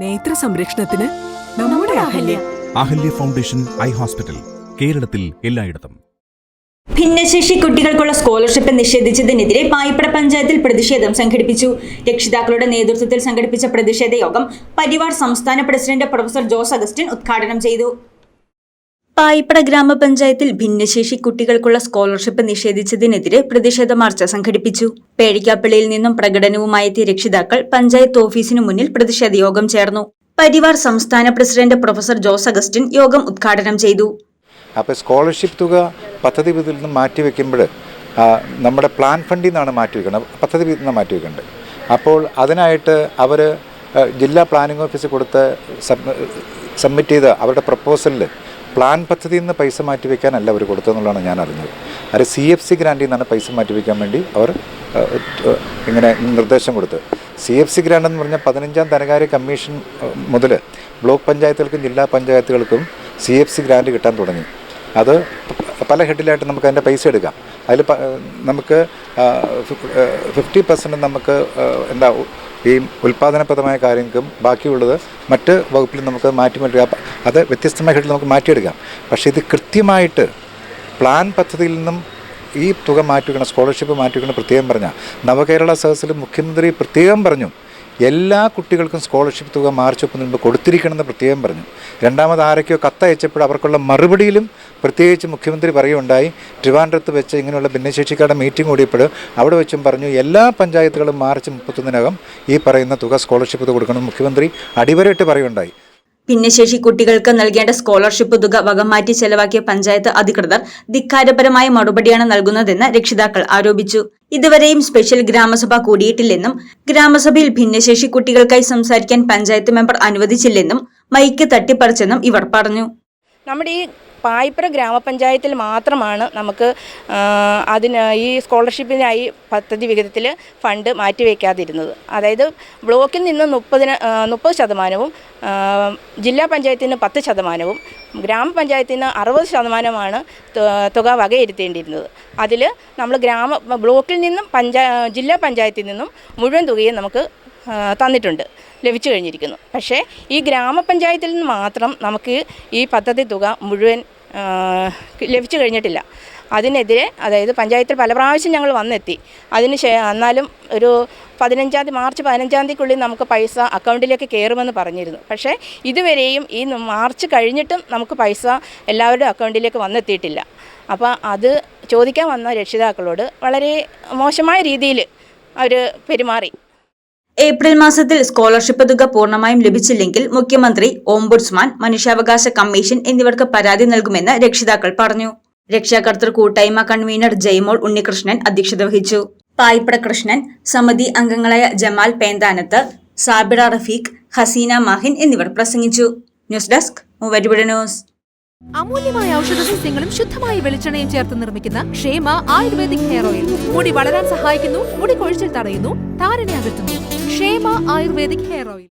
നേത്ര സംരക്ഷണത്തിന് നമ്മുടെ Ahalya. Ahalya foundation eye hospital, കേരളത്തിൽ എല്ലായിടത്തും. ഭിന്നശേഷി കുട്ടികൾക്കുള്ള സ്കോളർഷിപ്പ് നിഷേധിച്ചതിനെതിരെ പായിപ്പട പഞ്ചായത്തിൽ പ്രതിഷേധം സംഘടിപ്പിച്ചു. രക്ഷിതാക്കളുടെ നേതൃത്വത്തിൽ സംഘടിപ്പിച്ച പ്രതിഷേധ യോഗം പരിവാർ സംസ്ഥാന പ്രസിഡന്റ് പ്രൊഫസർ ജോസ് അഗസ്റ്റിൻ ഉദ്ഘാടനം ചെയ്തു. പായിപ്പട ഗ്രാമപഞ്ചായത്തിൽ ഭിന്നശേഷി കുട്ടികൾക്കുള്ള സ്കോളർഷിപ്പ് നിഷേധിച്ചതിനെതിരെ പ്രതിഷേധ മാർച്ച് സംഘടിപ്പിച്ചു. പേഴിക്കാപ്പള്ളിയിൽ നിന്നും പ്രകടനവുമായെത്തിയ രക്ഷിതാക്കൾ പഞ്ചായത്ത് ഓഫീസിനു മുന്നിൽ പ്രതിഷേധ യോഗം ചേർന്നു. പരിവാർ സംസ്ഥാന പ്രസിഡന്റ് പ്രൊഫസർ ജോസ് അഗസ്റ്റിൻ യോഗം ഉദ്ഘാടനം ചെയ്തു. അപ്പോൾ സ്കോളർഷിപ്പ് തുക പദ്ധതി വിധത്തിൽ നിന്ന് മാറ്റിവെക്കുമ്പോൾ നമ്മുടെ പ്ലാൻ ഫണ്ടിൽ നിന്നാണ് മാറ്റിവെക്കുന്നത്, പദ്ധതി വിധത്തിൽ നിന്ന് മാറ്റിവെക്കേണ്ടത്. അപ്പോൾ അതിനായിട്ട് അവർ ജില്ലാ പ്ലാനിംഗ് ഓഫീസിൽ കൊടുത്ത് സബ്മിറ്റ് ചെയ്ത അവരുടെ പ്രപ്പോസലിൽ പ്ലാൻ പദ്ധതിയിൽ നിന്ന് പൈസ മാറ്റിവെക്കാനല്ല അവർ കൊടുത്തതെന്നുള്ളതാണ് ഞാൻ അറിഞ്ഞത്. അത് CFC ഗ്രാൻറ്റിൽ നിന്നാണ് പൈസ മാറ്റിവെക്കാൻ വേണ്ടി അവർ ഇങ്ങനെ നിർദ്ദേശം കൊടുത്ത്. CFC ഗ്രാൻഡ് എന്ന് പറഞ്ഞാൽ 15ാം ധനകാര്യ കമ്മീഷൻ മുതൽ ബ്ലോക്ക് പഞ്ചായത്തുകൾക്കും ജില്ലാ പഞ്ചായത്തുകൾക്കും CFC ഗ്രാൻറ്റ് കിട്ടാൻ തുടങ്ങി. അത് പല ഹെഡിലായിട്ട് നമുക്ക് അതിൻ്റെ പൈസ എടുക്കാം. അതിൽ നമുക്ക് 50% നമുക്ക് ഈ ഉൽപ്പാദനപ്രദമായ കാര്യങ്ങൾക്കും ബാക്കിയുള്ളത് മറ്റ് വകുപ്പിൽ നമുക്ക് മാറ്റിയെടുക്കാം. അത് വ്യത്യസ്തമായ ഹെഡിൽ നമുക്ക് മാറ്റിയെടുക്കാം. പക്ഷേ ഇത് കൃത്യമായിട്ട് പ്ലാൻ പദ്ധതിയിൽ നിന്നും ഈ തുക മാറ്റിവെക്കണം, സ്കോളർഷിപ്പ് മാറ്റിവെക്കണം പ്രത്യേകം പറഞ്ഞാൽ. നവകേരള സദസ്സിൽ മുഖ്യമന്ത്രി പ്രത്യേകം പറഞ്ഞു എല്ലാ കുട്ടികൾക്കും സ്കോളർഷിപ്പ് തുക മാർച്ച് 1 മുൻപ് കൊടുത്തിരിക്കണമെന്ന് പ്രത്യേകം പറഞ്ഞു. രണ്ടാമത് ആരൊക്കെയോ കത്തയച്ചപ്പോൾ അവർക്കുള്ള മറുപടിയിലും പ്രത്യേകിച്ച് മുഖ്യമന്ത്രി പറയുകയുണ്ടായി. ട്രിവാൻഡ്രത്ത് വെച്ച് ഇങ്ങനെയുള്ള ഭിന്നശേഷിക്കാരുടെ മീറ്റിംഗ് കൂടിയപ്പോൾ അവിടെ വെച്ചും പറഞ്ഞു എല്ലാ പഞ്ചായത്തുകളും മാർച്ച് 31 ഈ പറയുന്ന തുക സ്കോളർഷിപ്പ് തുക കൊടുക്കണം മുഖ്യമന്ത്രി അടിവരയിട്ട് പറയുകയുണ്ടായി. ഭിന്നശേഷി കുട്ടികൾക്ക് നൽകേണ്ട സ്കോളർഷിപ്പ് തുക വകമാറ്റി ചെലവാക്കിയ പഞ്ചായത്ത് അധികൃതർ ധിക്കാരപരമായ മറുപടിയാണ് നൽകുന്നതെന്ന് രക്ഷിതാക്കൾ ആരോപിച്ചു. ഇതുവരെയും സ്പെഷ്യൽ ഗ്രാമസഭ കൂടിയിട്ടില്ലെന്നും ഗ്രാമസഭയിൽ ഭിന്നശേഷി കുട്ടികൾക്കായി സംസാരിക്കാൻ പഞ്ചായത്ത് മെമ്പർ അനുവദിച്ചില്ലെന്നും മൈക്ക് തട്ടിപ്പറിച്ചെന്നും ഇവർ പറഞ്ഞു. നമ്മുടെ ഈ പായിപ്പറ ഗ്രാമപഞ്ചായത്തിൽ മാത്രമാണ് നമുക്ക് ഈ സ്കോളർഷിപ്പിനായി പദ്ധതി വിഹിതത്തിൽ ഫണ്ട് മാറ്റിവെക്കാതിരുന്നത്. അതായത് ബ്ലോക്കിൽ നിന്ന് 30%, ജില്ലാ പഞ്ചായത്തിന് 10%, ഗ്രാമപഞ്ചായത്തിന് 60% തുക വകയിരുത്തേണ്ടിയിരുന്നത്. അതിൽ നമ്മൾ ബ്ലോക്കിൽ നിന്നും ജില്ലാ പഞ്ചായത്തിൽ നിന്നും മുഴുവൻ തുകയും നമുക്ക് തന്നിട്ടുണ്ട്, ലഭിച്ചു കഴിഞ്ഞിരിക്കുന്നു. പക്ഷേ ഈ ഗ്രാമപഞ്ചായത്തിൽ നിന്ന് മാത്രം നമുക്ക് ഈ പദ്ധതി തുക മുഴുവൻ ലഭിച്ചു കഴിഞ്ഞിട്ടില്ല. അതിനെതിരെ അതായത് പഞ്ചായത്തിൽ പല പ്രാവശ്യം ഞങ്ങൾ വന്നെത്തി. എന്നാലും ഒരു മാർച്ച് 15 നമുക്ക് പൈസ അക്കൗണ്ടിലേക്ക് കയറുമെന്ന് പറഞ്ഞിരുന്നു. പക്ഷേ ഇതുവരെയും ഈ മാർച്ച് കഴിഞ്ഞിട്ടും നമുക്ക് പൈസ എല്ലാവരുടെയും അക്കൗണ്ടിലേക്ക് വന്നെത്തിയിട്ടില്ല. അപ്പോൾ അത് ചോദിക്കാൻ വന്ന രക്ഷിതാക്കളോട് വളരെ മോശമായ രീതിയിൽ അവർ പെരുമാറി. ഏപ്രിൽ മാസത്തിൽ സ്കോളർഷിപ്പ് തുക പൂർണ്ണമായും ലഭിച്ചില്ലെങ്കിൽ മുഖ്യമന്ത്രി, ഓംബുഡ്സ്മാൻ, മനുഷ്യാവകാശ കമ്മീഷൻ എന്നിവർക്ക് പരാതി നൽകുമെന്ന് രക്ഷിതാക്കൾ പറഞ്ഞു. രക്ഷാകർതൃ കൂട്ടായ്മ കൺവീനർ ജയ്മോൾ ഉണ്ണികൃഷ്ണൻ അധ്യക്ഷത വഹിച്ചു. പായിപ്പട കൃഷ്ണൻ, സമിതി അംഗങ്ങളായ ജമാൽ പേന്താനത്ത്, സാബിറ റഫീഖ്, ഹസീന മാഹിൻ എന്നിവർ പ്രസംഗിച്ചു. News desk Muvattupuzha news. അമൂല്യമായ ഔഷധ സസ്യങ്ങളും ശുദ്ധമായ വെളിച്ചെണ്ണയും ചേർത്ത് നിർമ്മിക്കുന്ന ക്ഷേമ ആയുർവേദിക് ഹെയർ ഓയിൽ മുടി വളരാൻ സഹായിക്കുന്നു, മുടി കൊഴിച്ചിൽ തടയുന്നു, താരനെ അകറ്റുന്നു. ക്ഷേമ ആയുർവേദിക് ഹെയർ ഓയിൽ.